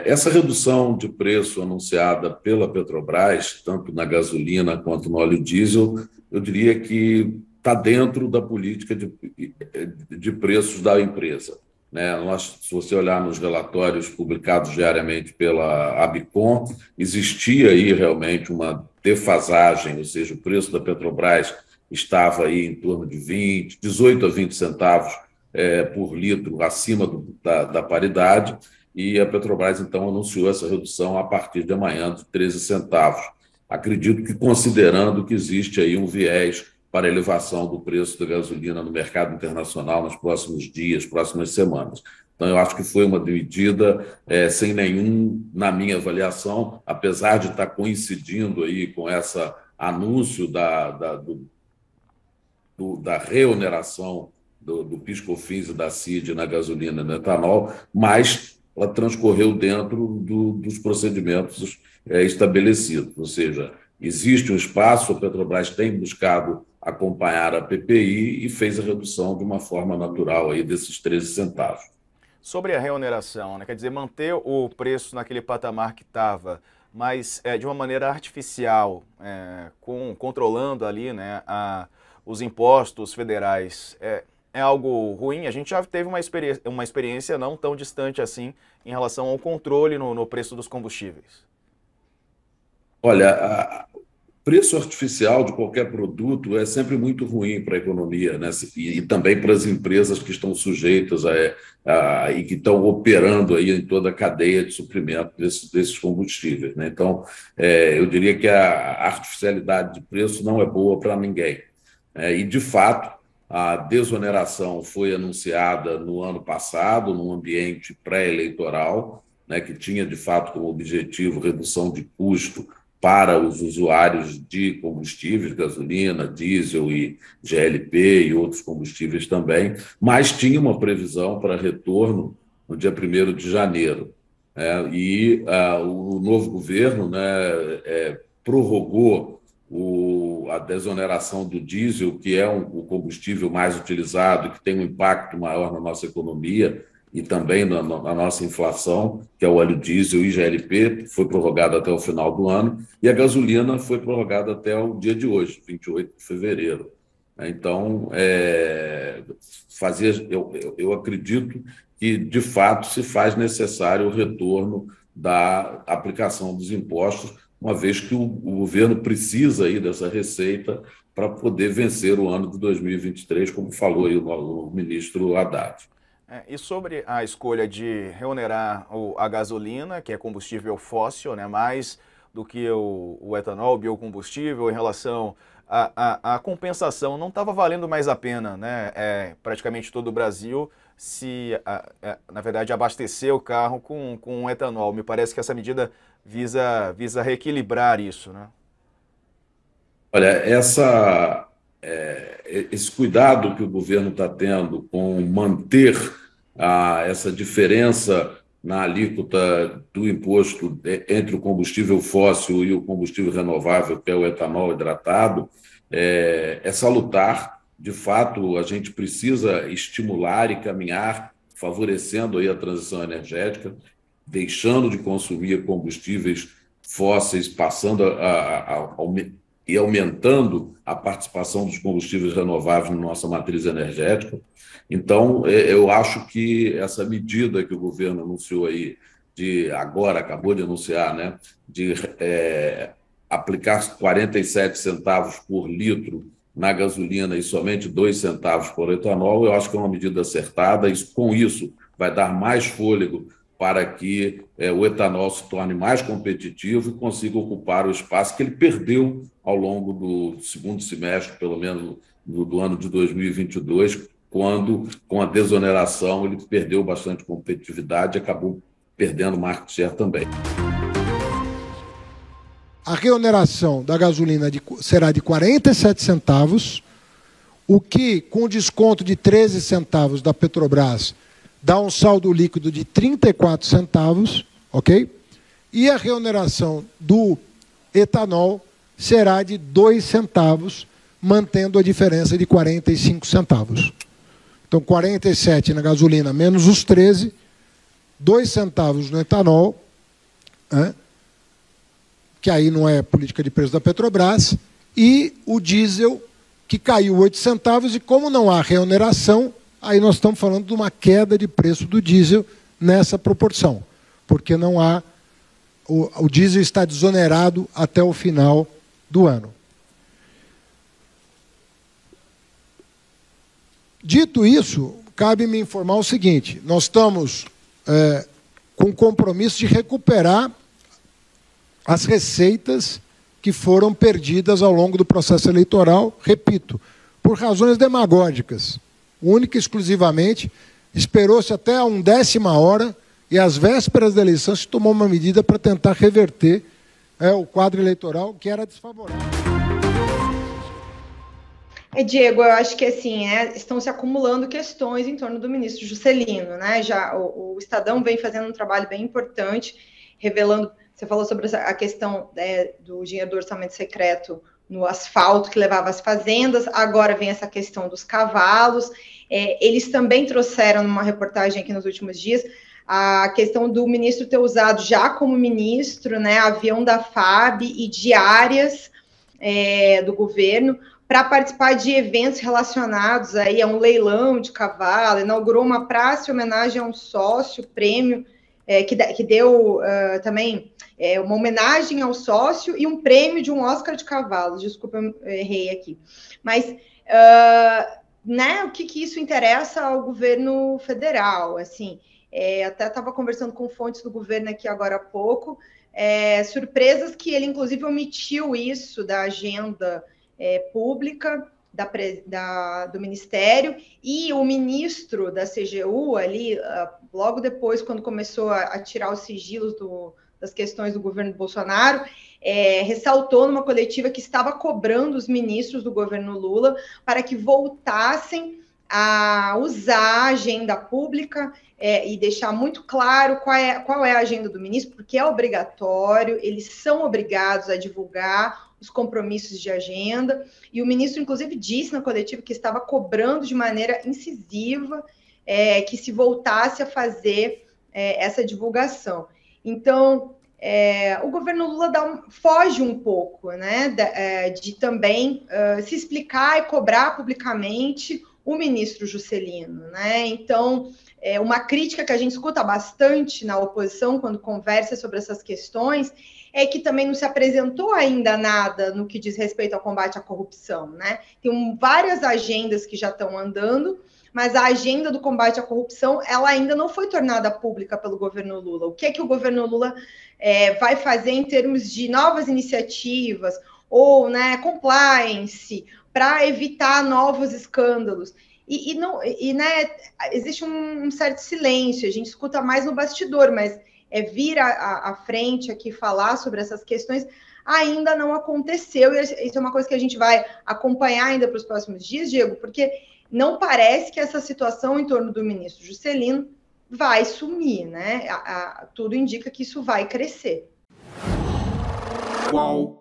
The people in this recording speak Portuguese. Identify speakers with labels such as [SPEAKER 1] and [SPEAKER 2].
[SPEAKER 1] Essa redução de preço anunciada pela Petrobras, tanto na gasolina quanto no óleo diesel, eu diria que está dentro da política de preços da empresa. Se você olhar nos relatórios publicados diariamente pela Abicom, existia aí realmente uma defasagem, ou seja, o preço da Petrobras estava aí em torno de 18 a 20 centavos por litro acima da paridade, e a Petrobras, então, anunciou essa redução a partir de amanhã de 13 centavos. Acredito que, considerando que existe aí um viés para a elevação do preço da gasolina no mercado internacional nos próximos dias, próximas semanas. Então, eu acho que foi uma medida sem nenhum, na minha avaliação, apesar de estar coincidindo aí com esse anúncio da reoneração do PIS/COFINS e da CID na gasolina e no etanol, mas ela transcorreu dentro dos procedimentos estabelecidos, ou seja, existe um espaço, a Petrobras tem buscado acompanhar a PPI e fez a redução de uma forma natural aí desses 13 centavos.
[SPEAKER 2] Sobre a reoneração, né? Quer dizer, manter o preço naquele patamar que estava, mas de uma maneira artificial, controlando ali, né, os impostos federais, é algo ruim? A gente já teve uma experiência não tão distante assim em relação ao controle no preço dos combustíveis.
[SPEAKER 1] Olha, preço artificial de qualquer produto é sempre muito ruim para a economia, né? E também para as empresas que estão sujeitas e que estão operando aí em toda a cadeia de suprimento desses combustíveis, né? Então, eu diria que a artificialidade de preço não é boa para ninguém. E, de fato, a desoneração foi anunciada no ano passado, num ambiente pré-eleitoral, né, que tinha, de fato, como objetivo redução de custo para os usuários de combustíveis, gasolina, diesel e GLP e outros combustíveis também, mas tinha uma previsão para retorno no dia 1º de janeiro. O novo governo, né, prorrogou a desoneração do diesel, que é o combustível mais utilizado e que tem um impacto maior na nossa economia e também na nossa inflação, que é o óleo diesel e GLP, foi prorrogado até o final do ano, e a gasolina foi prorrogada até o dia de hoje, 28 de fevereiro. Então, eu acredito que, de fato, se faz necessário o retorno da aplicação dos impostos, uma vez que o governo precisa aí dessa receita para poder vencer o ano de 2023, como falou aí o ministro Haddad.
[SPEAKER 2] E sobre a escolha de reonerar a gasolina, que é combustível fóssil, né, mais do que o etanol, o biocombustível, em relação à compensação, não estava valendo mais a pena, né, praticamente todo o Brasil, na verdade, abastecer o carro com etanol. Me parece que essa medida visa reequilibrar isso, né?
[SPEAKER 1] Olha, esse cuidado que o governo está tendo com manter essa diferença na alíquota do imposto entre o combustível fóssil e o combustível renovável, que é o etanol hidratado, é salutar. De fato, a gente precisa estimular e caminhar, favorecendo aí a transição energética, deixando de consumir combustíveis fósseis, passando e aumentando a participação dos combustíveis renováveis na nossa matriz energética. Então, eu acho que essa medida que o governo anunciou aí, acabou de anunciar, né, de aplicar 47 centavos por litro na gasolina e somente 2 centavos por etanol, eu acho que é uma medida acertada. Com isso, vai dar mais fôlego para que o etanol se torne mais competitivo e consiga ocupar o espaço que ele perdeu ao longo do segundo semestre, pelo menos do ano de 2022, quando, com a desoneração, ele perdeu bastante competitividade e acabou perdendo market share também.
[SPEAKER 3] A reoneração da gasolina será de 47 centavos, o que, com desconto de 13 centavos da Petrobras, dá um saldo líquido de 34 centavos, ok? E a reoneração do etanol será de 2 centavos, mantendo a diferença de 45 centavos. Então, 47 na gasolina menos os 13, 2 centavos no etanol, né, que aí não é política de preço da Petrobras, e o diesel, que caiu 8 centavos, e como não há reoneração, aí nós estamos falando de uma queda de preço do diesel nessa proporção, porque não há, o diesel está desonerado até o final do ano. Dito isso, cabe-me informar o seguinte: nós estamos com o compromisso de recuperar as receitas que foram perdidas ao longo do processo eleitoral, repito, por razões demagógicas. Única e exclusivamente, esperou-se até a 1/10 hora e às vésperas da eleição se tomou uma medida para tentar reverter o quadro eleitoral que era desfavorável.
[SPEAKER 4] Diego, eu acho que assim, estão se acumulando questões em torno do ministro Juscelino, né? Já o Estadão vem fazendo um trabalho bem importante, revelando. Você falou sobre a questão do dinheiro do orçamento secreto no asfalto que levava às fazendas, agora vem essa questão dos cavalos. Eles também trouxeram numa reportagem aqui nos últimos dias a questão do ministro ter usado já como ministro, né, avião da FAB e diárias do governo para participar de eventos relacionados aí a um leilão de cavalo, inaugurou uma praça em homenagem a um sócio, prêmio, que deu também uma homenagem ao sócio e um prêmio de um Oscar de cavalos. Desculpa, eu errei aqui. Mas né, o que isso interessa ao governo federal? Assim, até estava conversando com fontes do governo aqui agora há pouco, surpresas que ele, inclusive, omitiu isso da agenda pública do Ministério, e o ministro da CGU ali, logo depois, quando começou a tirar os sigilos das questões do governo Bolsonaro, ressaltou numa coletiva que estava cobrando os ministros do governo Lula para que voltassem a usar a agenda pública e deixar muito claro qual é a agenda do ministro, porque é obrigatório, eles são obrigados a divulgar os compromissos de agenda, e o ministro, inclusive, disse na coletiva que estava cobrando de maneira incisiva que se voltasse a fazer essa divulgação. Então, o governo Lula foge um pouco, né, de também se explicar e cobrar publicamente o ministro Juscelino, né? Então, uma crítica que a gente escuta bastante na oposição quando conversa sobre essas questões é que também não se apresentou ainda nada no que diz respeito ao combate à corrupção, né? Tem várias agendas que já estão andando, mas a agenda do combate à corrupção, ela ainda não foi tornada pública pelo governo Lula. O que é que o governo Lula vai fazer em termos de novas iniciativas ou, né, compliance para evitar novos escândalos? Né, existe um certo silêncio, a gente escuta mais no bastidor, mas vir à frente aqui falar sobre essas questões ainda não aconteceu, e isso é uma coisa que a gente vai acompanhar ainda para os próximos dias, Diego, porque não parece que essa situação em torno do ministro Juscelino vai sumir, né? Tudo indica que isso vai crescer.
[SPEAKER 5] Qual